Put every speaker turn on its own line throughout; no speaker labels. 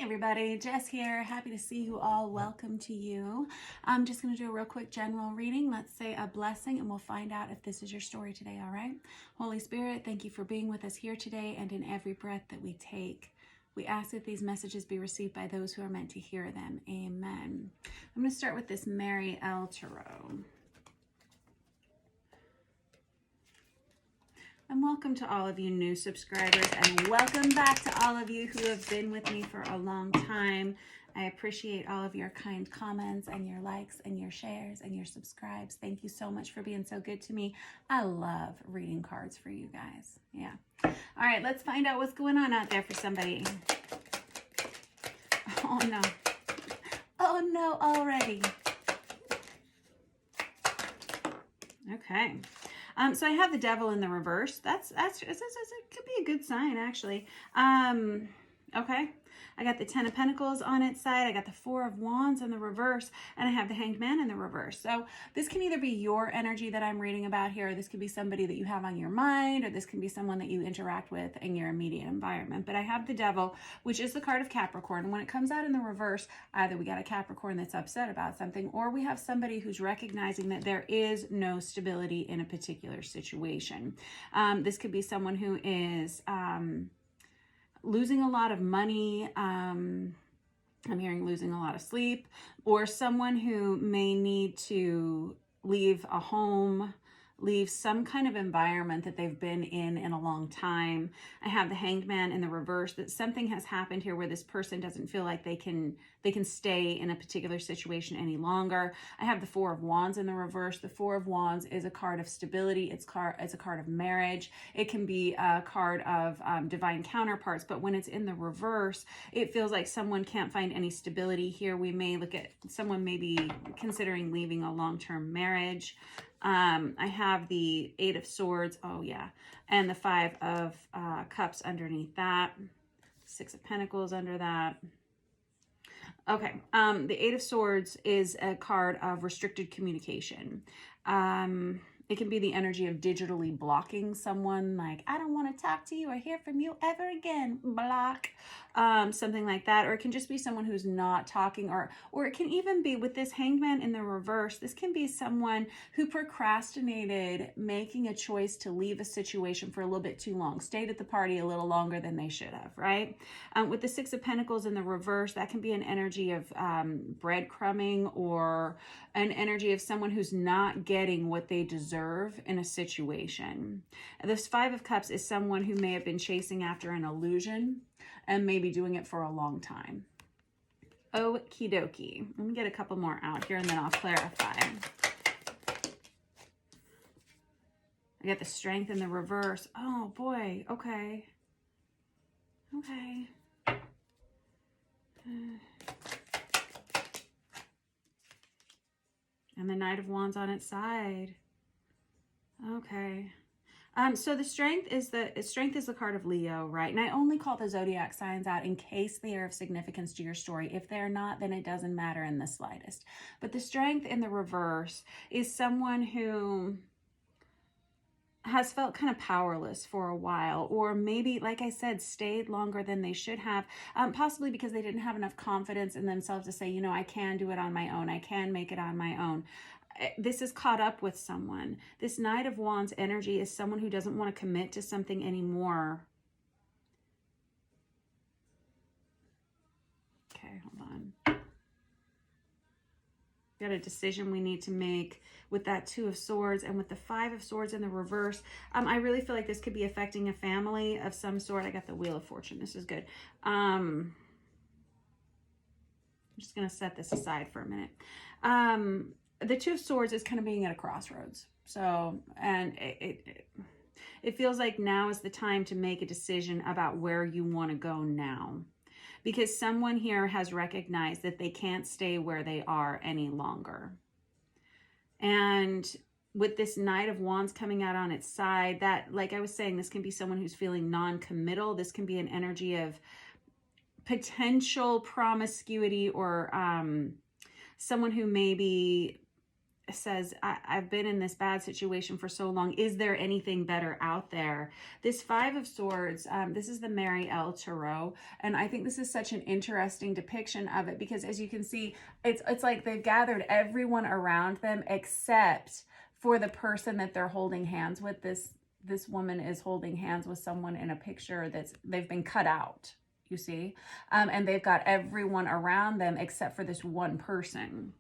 Everybody, Jess here. Happy to see you all. Welcome to you. I'm just going to do a real quick general reading. Let's say a blessing and we'll find out if this is your story today, all right? Holy Spirit, thank you for being with us here today and in every breath that we take. We ask that these messages be received by those who are meant to hear them. Amen. I'm going to start with this Mary L. Tarot. And welcome to all of you new subscribers, and welcome back to all of you who have been with me for a long time. I appreciate all of your kind comments and your likes and your shares and your subscribes. Thank you so much for being so good to me. I love reading cards for you guys. Yeah. All right, let's find out what's going on out there for somebody. Oh no. Oh no, already. Okay. So I have the Devil in the reverse. That's it could be a good sign, actually. Okay. I got the Ten of Pentacles on its side. I got the Four of Wands in the reverse, and I have the Hanged Man in the reverse. So this can either be your energy that I'm reading about here, or this could be somebody that you have on your mind, or this can be someone that you interact with in your immediate environment. But I have the Devil, which is the card of Capricorn. When it comes out in the reverse, either we got a Capricorn that's upset about something, or we have somebody who's recognizing that there is no stability in a particular situation. This could be someone who is losing a lot of money. I'm hearing losing a lot of sleep, or someone who may need to leave a home, leave some kind of environment that they've been in a long time. I have the Hanged Man in the reverse, that something has happened here where this person doesn't feel like they can stay in a particular situation any longer. I have the Four of Wands in the reverse. The Four of Wands is a card of stability. It's a card of marriage. It can be a card of divine counterparts, but when it's in the reverse, it feels like someone can't find any stability here. We may look at someone maybe considering leaving a long-term marriage. I have the Eight of Swords, oh yeah, and the Five of Cups underneath that, Six of Pentacles under that. Okay, the Eight of Swords is a card of restricted communication. It can be the energy of digitally blocking someone, like, I don't want to talk to you or hear from you ever again, block, something like that. Or it can just be someone who's not talking, or it can even be, with this Hanged Man in the reverse, this can be someone who procrastinated making a choice to leave a situation for a little bit too long, stayed at the party a little longer than they should have, right? With the Six of Pentacles in the reverse, that can be an energy of breadcrumbing, or an energy of someone who's not getting what they deserve in a situation. This Five of Cups is someone who may have been chasing after an illusion and maybe doing it for a long time. Okie dokie. Let me get a couple more out here and then I'll clarify. I got the Strength in the reverse. Oh boy. Okay. Okay. And the Knight of Wands on its side. Okay. So the Strength is the card of Leo, right? And I only call the zodiac signs out in case they are of significance to your story. If they're not, then it doesn't matter in the slightest. But the Strength in the reverse is someone who has felt kind of powerless for a while, or maybe, like I said, stayed longer than they should have, possibly because they didn't have enough confidence in themselves to say, you know, I can do it on my own. I can make it on my own. This is caught up with someone. This Knight of Wands energy is someone who doesn't want to commit to something anymore. Okay, hold on. Got a decision we need to make with that Two of Swords, and with the Five of Swords in the reverse. I really feel like this could be affecting a family of some sort. I got the Wheel of Fortune. This is good. I'm just going to set this aside for a minute. The Two of Swords is kind of being at a crossroads. So, and it feels like now is the time to make a decision about where you want to go now. Because someone here has recognized that they can't stay where they are any longer. And with this Knight of Wands coming out on its side, that, like I was saying, this can be someone who's feeling non-committal. This can be an energy of potential promiscuity, or someone who maybe says, I've been in this bad situation for so long. Is there anything better out there? This Five of Swords, this is the Mary L. Tarot. And I think this is such an interesting depiction of it, because as you can see, it's like they've gathered everyone around them except for the person that they're holding hands with. This woman is holding hands with someone in a picture they've been cut out, you see? And they've got everyone around them except for this one person.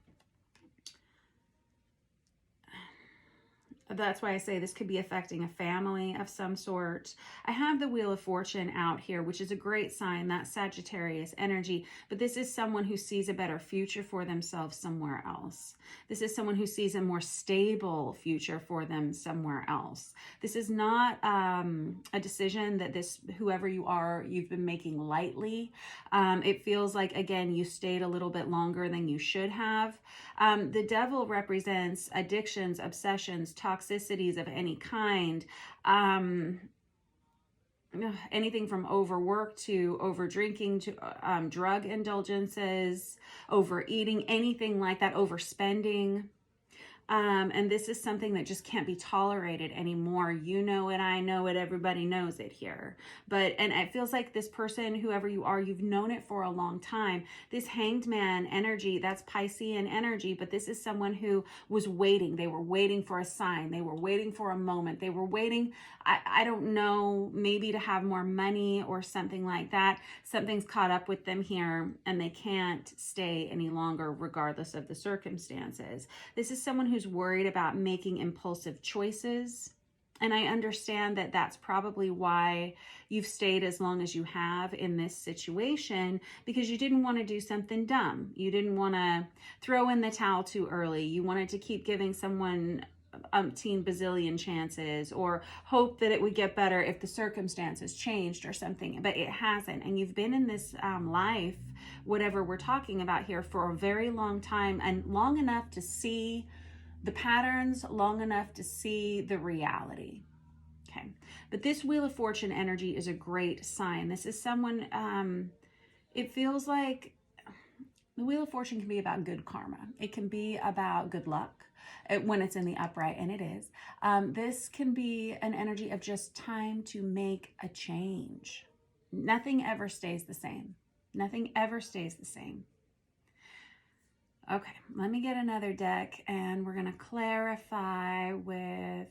That's why I say this could be affecting a family of some sort. I have the Wheel of Fortune out here, which is a great sign. That's Sagittarius energy. But this is someone who sees a better future for themselves somewhere else. This is someone who sees a more stable future for them somewhere else. This is not a decision that whoever you are, you've been making lightly. It feels like, again, you stayed a little bit longer than you should have. The Devil represents addictions, obsessions, toxicities of any kind, anything from overwork to over drinking to drug indulgences, overeating, anything like that, overspending. And this is something that just can't be tolerated anymore. You know it, I know it, everybody knows it here. And it feels like this person, whoever you are, you've known it for a long time. This Hanged Man energy, that's Piscean energy, but this is someone who was waiting. They were waiting for a sign. They were waiting for a moment. They were waiting, I don't know, maybe to have more money or something like that. Something's caught up with them here and they can't stay any longer regardless of the circumstances. This is someone who's worried about making impulsive choices. And I understand that that's probably why you've stayed as long as you have in this situation, because you didn't want to do something dumb. You didn't want to throw in the towel too early. You wanted to keep giving someone umpteen bazillion chances, or hope that it would get better if the circumstances changed or something, but it hasn't. And you've been in this life, whatever we're talking about here, for a very long time, and long enough to see the patterns, long enough to see the reality. Okay. But this Wheel of Fortune energy is a great sign. This is someone, it feels like the Wheel of Fortune can be about good karma. It can be about good luck when it's in the upright, and it is. This can be an energy of just time to make a change. Nothing ever stays the same. Nothing ever stays the same. Okay, let me get another deck, and we're going to clarify with,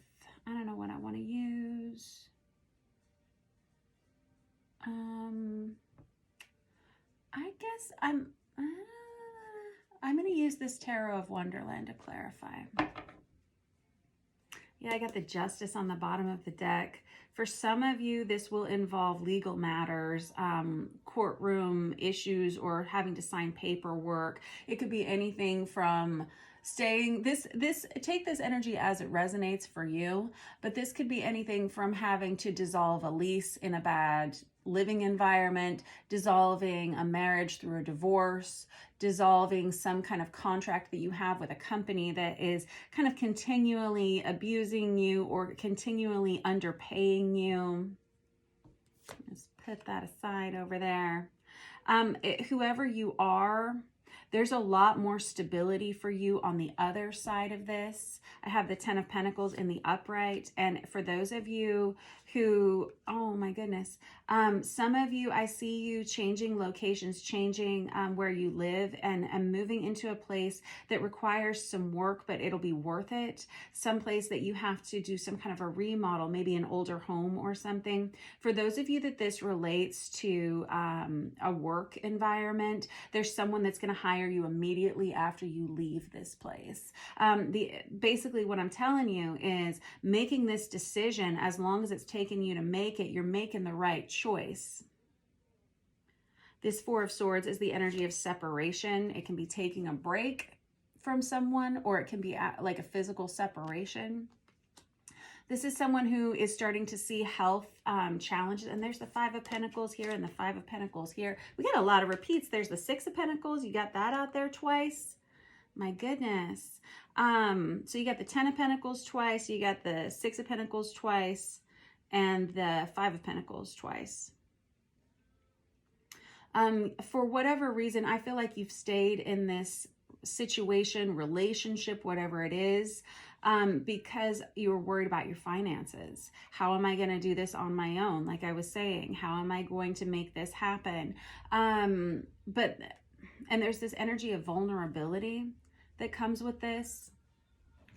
I don't know what I want to use. I guess I'm going to use this Tarot of Wonderland to clarify. Yeah, I got the Justice on the bottom of the deck. For some of you, this will involve legal matters, courtroom issues, or having to sign paperwork. It could be anything from staying, take this energy as it resonates for you, but this could be anything from having to dissolve a lease in a bad living environment, dissolving a marriage through a divorce, dissolving some kind of contract that you have with a company that is kind of continually abusing you or continually underpaying you. Let's put that aside over there. Whoever you are, there's a lot more stability for you on the other side of this. I have the Ten of Pentacles in the upright. And for those of you who, oh my goodness, some of you, I see you changing locations, changing where you live, and moving into a place that requires some work, but it'll be worth it. Some place that you have to do some kind of a remodel, maybe an older home or something. For those of you that this relates to a work environment, there's someone that's going to hire you immediately after you leave this place. Basically what I'm telling you is making this decision, as long as it's taken you to make it, you're making the right choice. This Four of Swords is the energy of separation. It can be taking a break from someone, or it can be like a physical separation. This is someone who is starting to see health challenges. And there's the Five of Pentacles here and the Five of Pentacles here. We got a lot of repeats. There's the Six of Pentacles. You got that out there twice. My goodness. So you got the Ten of Pentacles twice. You got the Six of Pentacles twice. And the Five of Pentacles twice. For whatever reason, I feel like you've stayed in this situation, relationship, whatever it is, because you're worried about your finances. How am I going to do this on my own? Like I was saying, how am I going to make this happen? And there's this energy of vulnerability that comes with this.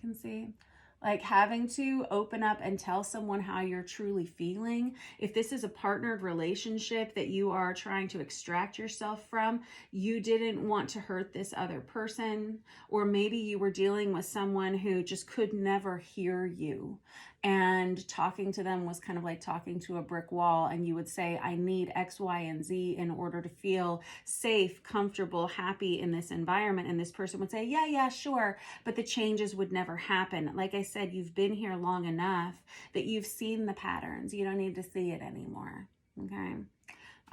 You can see, like having to open up and tell someone how you're truly feeling. If this is a partnered relationship that you are trying to extract yourself from, you didn't want to hurt this other person, or maybe you were dealing with someone who just could never hear you, and talking to them was kind of like talking to a brick wall, and you would say, I need X, Y, and Z in order to feel safe, comfortable, happy in this environment. And this person would say, yeah, sure. But the changes would never happen. Like I said, you've been here long enough that you've seen the patterns. You don't need to see it anymore. Okay.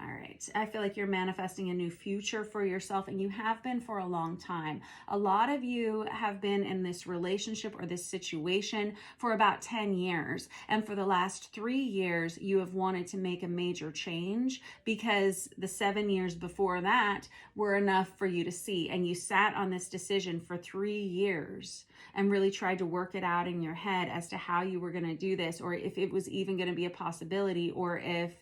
All right. I feel like you're manifesting a new future for yourself, and you have been for a long time. A lot of you have been in this relationship or this situation for about 10 years. And for the last 3 years, you have wanted to make a major change because the 7 years before that were enough for you to see. And you sat on this decision for 3 years and really tried to work it out in your head as to how you were going to do this, or if it was even going to be a possibility, or if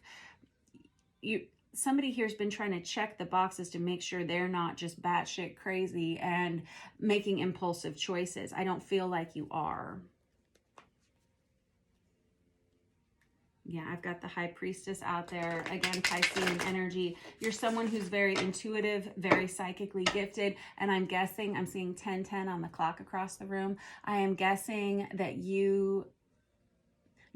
somebody here's been trying to check the boxes to make sure they're not just batshit crazy and making impulsive choices. I don't feel like you are. Yeah, I've got the High Priestess out there. Again, Piscean energy. You're someone who's very intuitive, very psychically gifted. And I'm guessing, I'm seeing 10:10 on the clock across the room. I am guessing that you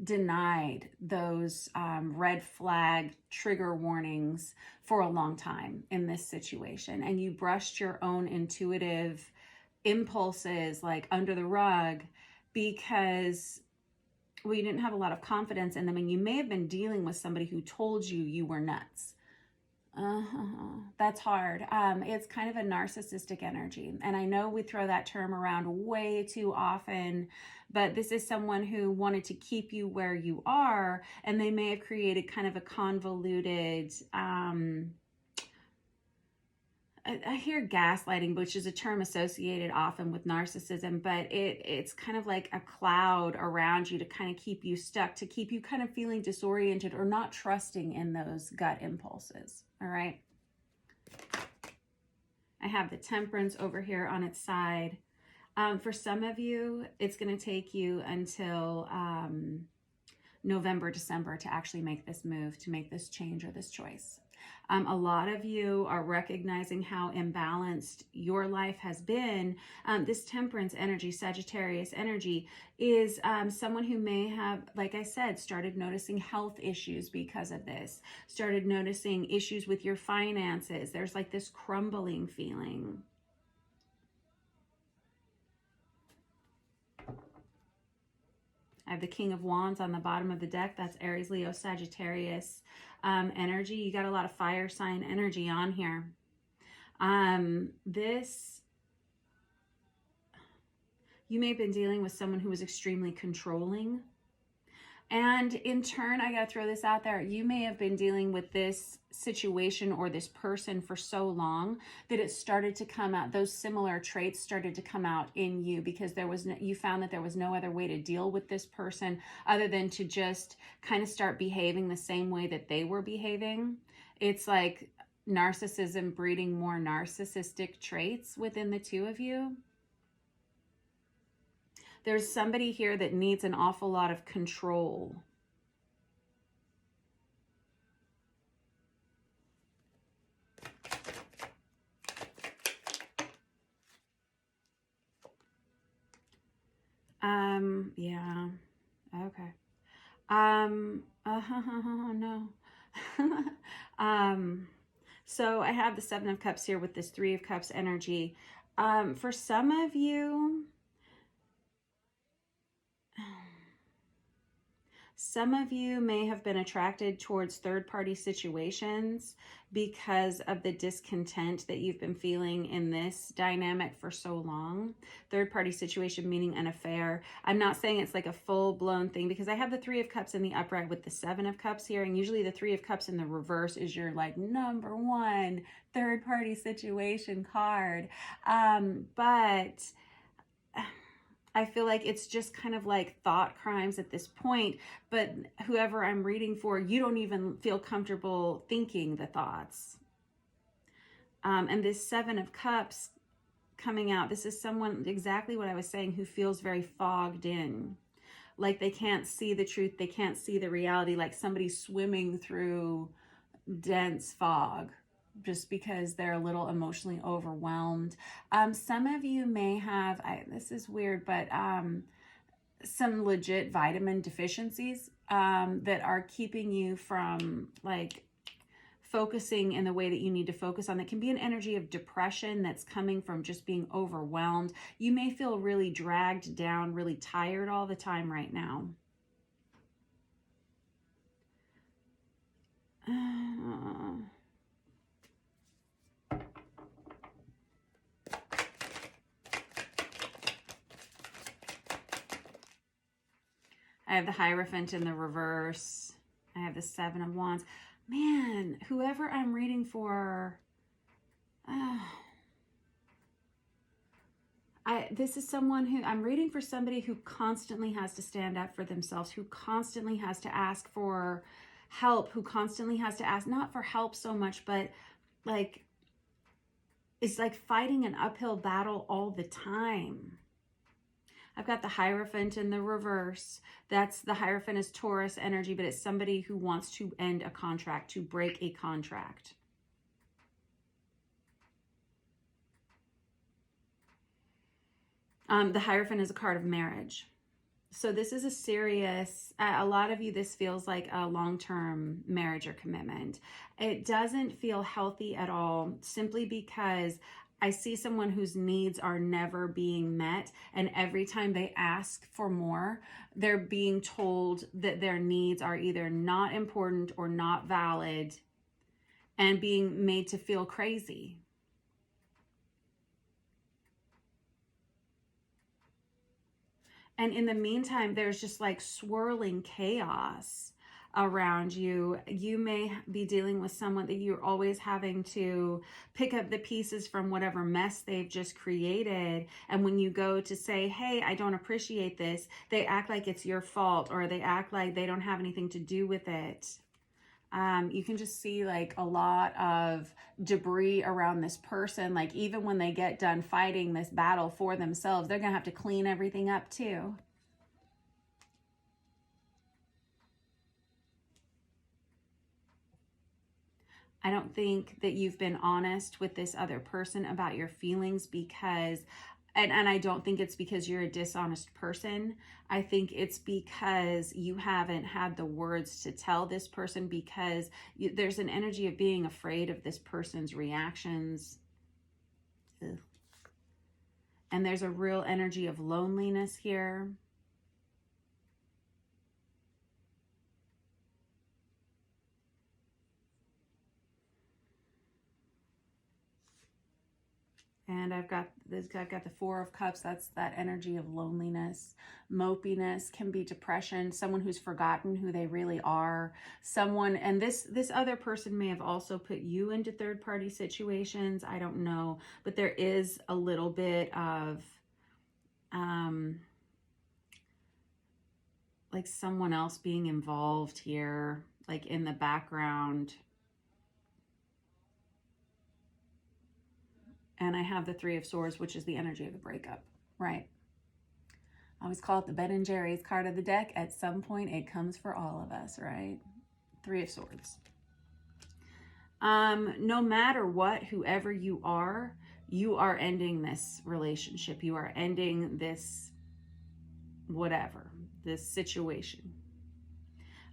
denied those red flag trigger warnings for a long time in this situation, and you brushed your own intuitive impulses like under the rug because, well, you didn't have a lot of confidence in them, and you may have been dealing with somebody who told you you were nuts. That's hard. It's kind of a narcissistic energy. And I know we throw that term around way too often, but this is someone who wanted to keep you where you are, and they may have created kind of a convoluted, I hear gaslighting, which is a term associated often with narcissism, but it's kind of like a cloud around you to kind of keep you stuck, to keep you kind of feeling disoriented or not trusting in those gut impulses. All right. I have the Temperance over here on its side. For some of you, it's going to take you until November, December to actually make this move, to make this change or this choice. A lot of you are recognizing how imbalanced your life has been. This Temperance energy, Sagittarius energy, is someone who may have, like I said, started noticing health issues because of this, started noticing issues with your finances. There's like this crumbling feeling. I have the King of Wands on the bottom of the deck. That's Aries, Leo, Sagittarius energy. You got a lot of fire sign energy on here. You may have been dealing with someone who was extremely controlling. And in turn, I got to throw this out there. You may have been dealing with this situation or this person for so long that it started to come out. Those similar traits started to come out in you because you found that there was no other way to deal with this person other than to just kind of start behaving the same way that they were behaving. It's like narcissism breeding more narcissistic traits within the two of you. There's somebody here that needs an awful lot of control. Yeah. Okay. No. So I have the Seven of Cups here with this Three of Cups energy. For some of you, Some of you may have been attracted towards third-party situations because of the discontent that you've been feeling in this dynamic for so long. Third-party situation meaning an affair. I'm not saying it's like a full-blown thing, because I have the Three of Cups in the upright with the Seven of Cups here, and usually the Three of Cups in the reverse is your like number one third-party situation card. But I feel like it's just kind of like thought crimes at this point, but whoever I'm reading for, you don't even feel comfortable thinking the thoughts. And this Seven of Cups coming out, this is someone, exactly what I was saying, who feels very fogged in. Like they can't see the truth, they can't see the reality, like somebody swimming through dense fog, just because they're a little emotionally overwhelmed. Some of you may have, this is weird, but some legit vitamin deficiencies that are keeping you from like focusing in the way that you need to focus on. That can be an energy of depression that's coming from just being overwhelmed. You may feel really dragged down, really tired all the time right now. I have the Hierophant in the reverse. I have the Seven of Wands. Man, whoever I'm reading for, this is someone who, I'm reading for somebody who constantly has to stand up for themselves, who constantly has to ask for help, who constantly has to ask, not for help so much, but like, it's like fighting an uphill battle all the time. I've got the Hierophant in the reverse. That's, the Hierophant is Taurus energy, but it's somebody who wants to end a contract, to break a contract. The Hierophant is a card of marriage. So this is a serious, a lot of you, this feels like a long-term marriage or commitment. It doesn't feel healthy at all, simply because I see someone whose needs are never being met, and every time they ask for more, they're being told that their needs are either not important or not valid, and being made to feel crazy. And in the meantime, there's just like swirling chaos around you. You may be dealing with someone that you're always having to pick up the pieces from whatever mess they've just created. And when you go to say, hey, I don't appreciate this, they act like it's your fault, or they act like they don't have anything to do with it. You can just see like a lot of debris around this person. Like even when they get done fighting this battle for themselves, they're gonna have to clean everything up too. I don't think that you've been honest with this other person about your feelings, because and I don't think it's because you're a dishonest person. I think it's because you haven't had the words to tell this person, because there's an energy of being afraid of this person's reactions. Ugh. And there's a real energy of loneliness here. And I've got the Four of Cups. That's that energy of loneliness. Mopiness can be depression. Someone who's forgotten who they really are. Someone, and this other person may have also put you into third-party situations. I don't know, but there is a little bit of like someone else being involved here, like in the background. And I have the Three of Swords, which is the energy of the breakup, right? I always call it the Ben and Jerry's card of the deck. At some point, it comes for all of us, right? Three of Swords. No matter what, whoever you are ending this relationship. You are ending this whatever, this situation.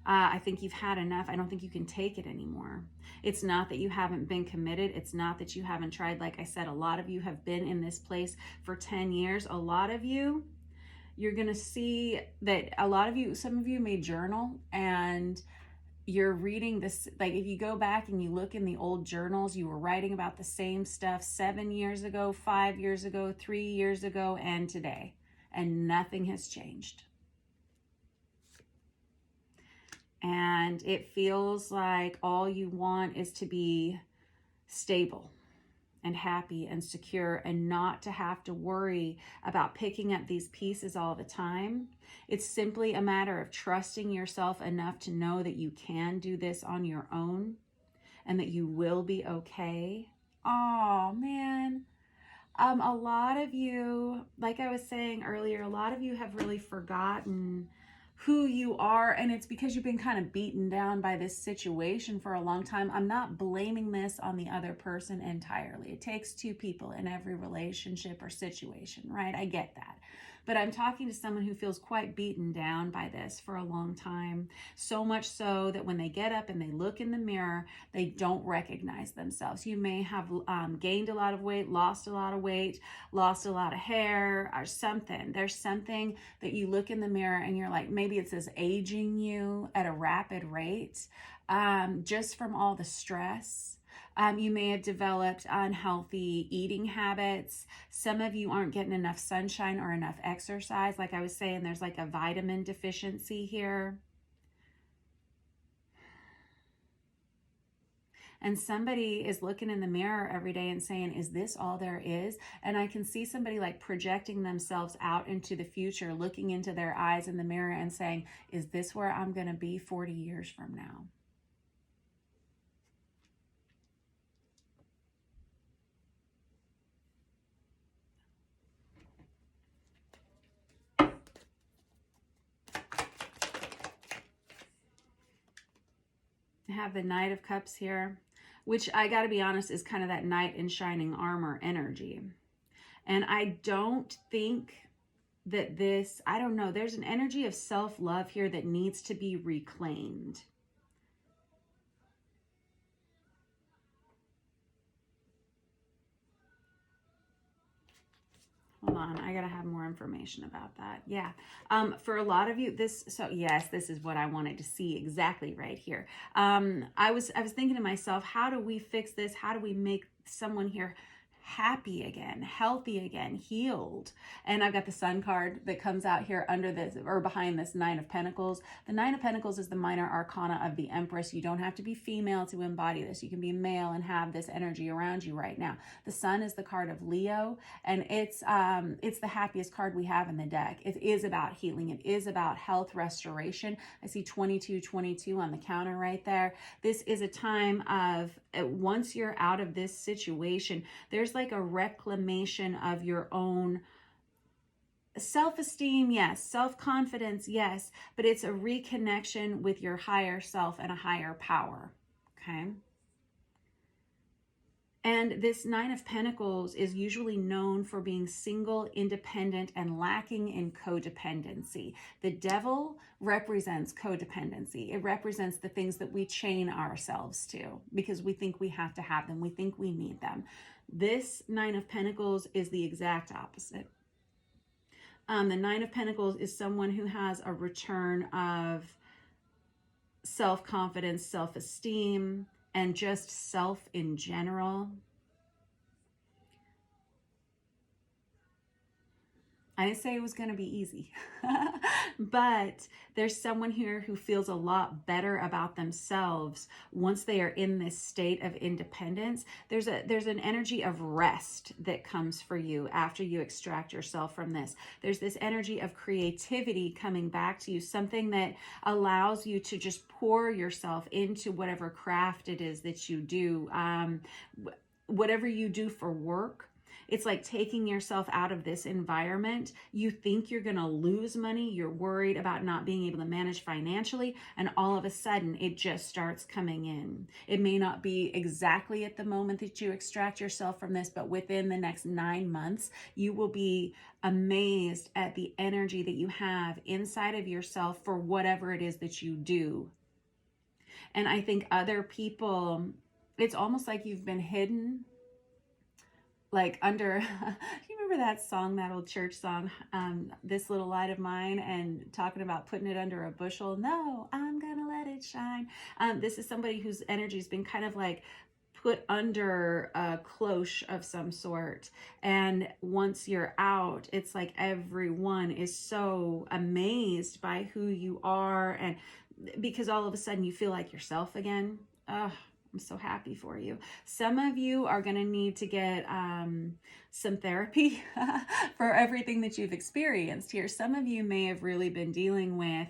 I think you've had enough. I don't think you can take it anymore. It's not that you haven't been committed. It's not that you haven't tried. Like I said, a lot of you have been in this place for 10 years. A lot of you, you're going to see that a lot of you, some of you may journal, and you're reading this, like if you go back and you look in the old journals, you were writing about the same stuff 7 years ago, 5 years ago, 3 years ago, and today, and nothing has changed. And it feels like all you want is to be stable and happy and secure, and not to have to worry about picking up these pieces all the time. It's simply a matter of trusting yourself enough to know that you can do this on your own and that you will be okay. Oh man. A lot of you, like I was saying earlier, a lot of you have really forgotten who you are, and it's because you've been kind of beaten down by this situation for a long time. I'm not blaming this on the other person entirely. It takes two people in every relationship or situation, right? I get that. But I'm talking to someone who feels quite beaten down by this for a long time. So much so that when they get up and they look in the mirror, they don't recognize themselves. You may have gained a lot of weight, lost a lot of weight, lost a lot of hair, or something. There's something that you look in the mirror and you're like, maybe it says aging you at a rapid rate, just from all the stress. You may have developed unhealthy eating habits. Some of you aren't getting enough sunshine or enough exercise. Like I was saying, there's like a vitamin deficiency here. And somebody is looking in the mirror every day and saying, is this all there is? And I can see somebody like projecting themselves out into the future, looking into their eyes in the mirror and saying, is this where I'm going to be 40 years from now? I have the Knight of Cups here, which I got to be honest is kind of that knight in shining armor energy. And I don't think that this, I don't know, there's an energy of self-love here that needs to be reclaimed. Hold on, I gotta have more information about that. Yeah, for a lot of you, yes, this is what I wanted to see exactly right here. I was thinking to myself, how do we fix this? How do we make someone here happy again, healthy again, healed? And I've got the Sun card that comes out here under this or behind this Nine of Pentacles. The Nine of Pentacles is the minor arcana of the Empress. You don't have to be female to embody this. You can be male and have this energy around you right now. The Sun is the card of Leo, and it's the happiest card we have in the deck. It is about healing. It is about health restoration. I see 2222 on the counter right there. This is a time of, once you're out of this situation, there's like a reclamation of your own self-esteem, yes, self-confidence, yes, but it's a reconnection with your higher self and a higher power, okay? And this Nine of Pentacles is usually known for being single, independent, and lacking in codependency. The Devil represents codependency. It represents the things that we chain ourselves to because we think we have to have them. We think we need them. This Nine of Pentacles is the exact opposite. The Nine of Pentacles is someone who has a return of self-confidence, self-esteem, and just self in general. I didn't say it was going to be easy, but there's someone here who feels a lot better about themselves once they are in this state of independence. There's an energy of rest that comes for you after you extract yourself from this. There's this energy of creativity coming back to you, something that allows you to just pour yourself into whatever craft it is that you do, whatever you do for work. It's like taking yourself out of this environment. You think you're going to lose money. You're worried about not being able to manage financially. And all of a sudden, it just starts coming in. It may not be exactly at the moment that you extract yourself from this, but within the next 9 months, you will be amazed at the energy that you have inside of yourself for whatever it is that you do. And I think other people, it's almost like you've been hidden like under, you remember that song, that old church song, This Little Light of Mine, and talking about putting it under a bushel? No, I'm gonna let it shine. This is somebody whose energy's been kind of like put under a cloche of some sort. And once you're out, it's like everyone is so amazed by who you are. And because all of a sudden you feel like yourself again. Oh, I'm so happy for you. Some of you are going to need to get some therapy for everything that you've experienced here. Some of you may have really been dealing with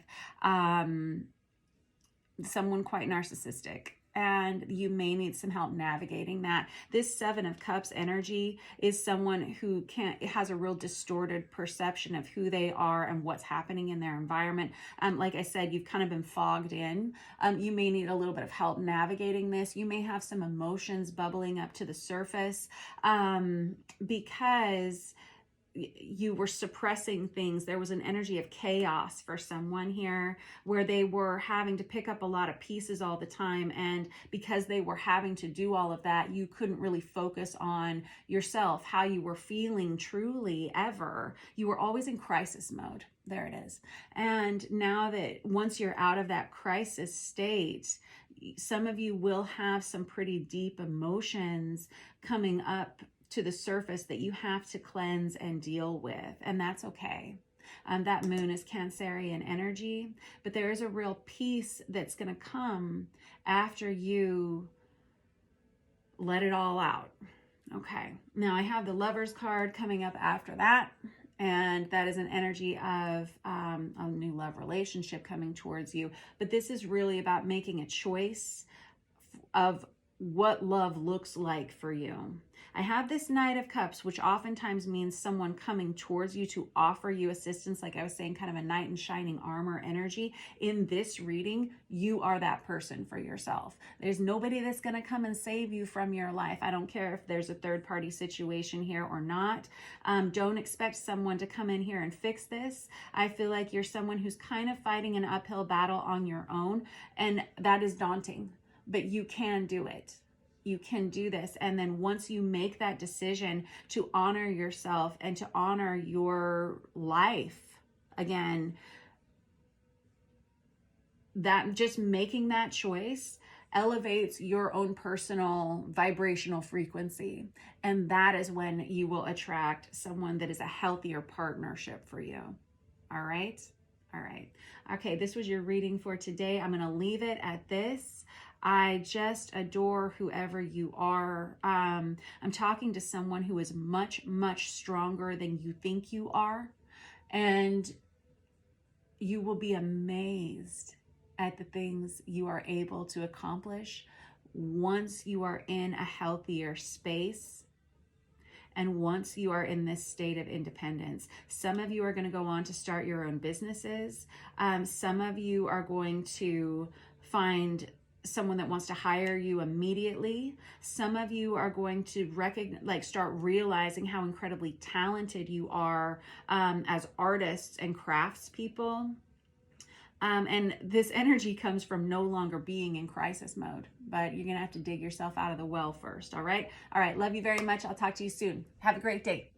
someone quite narcissistic, and you may need some help navigating that. This Seven of Cups energy is someone who has a real distorted perception of who they are and what's happening in their environment. Like I said, you've kind of been fogged in. You may need a little bit of help navigating this. You may have some emotions bubbling up to the surface because you were suppressing things. There was an energy of chaos for someone here where they were having to pick up a lot of pieces all the time. And because they were having to do all of that, you couldn't really focus on yourself, how you were feeling truly ever. You were always in crisis mode. There it is. And now that once you're out of that crisis state, some of you will have some pretty deep emotions coming up to the surface that you have to cleanse and deal with, and that's okay. That moon is Cancerian energy, but there is a real peace that's going to come after you let it all out. Okay, now I have the Lovers card coming up after that, and that is an energy of a new love relationship coming towards you, but this is really about making a choice of what love looks like for you. I have this Knight of Cups, which oftentimes means someone coming towards you to offer you assistance. Like I was saying, kind of a knight in shining armor energy. In this reading, you are that person for yourself. There's nobody that's going to come and save you from your life. I don't care if there's a third party situation here or not. Don't expect someone to come in here and fix this. I feel like you're someone who's kind of fighting an uphill battle on your own, and that is daunting, but you can do it. You can do this. And then once you make that decision to honor yourself and to honor your life again, that just making that choice elevates your own personal vibrational frequency. And that is when you will attract someone that is a healthier partnership for you. All right. All right. Okay. This was your reading for today. I'm going to leave it at this. I just adore whoever you are. I'm talking to someone who is much, much stronger than you think you are. And you will be amazed at the things you are able to accomplish once you are in a healthier space. And once you are in this state of independence. Some of you are going to go on to start your own businesses. Some of you are going to find someone that wants to hire you immediately. Some of you are going to start realizing how incredibly talented you are as artists and craftspeople. And this energy comes from no longer being in crisis mode, but you're going to have to dig yourself out of the well first. All right. All right. Love you very much. I'll talk to you soon. Have a great day.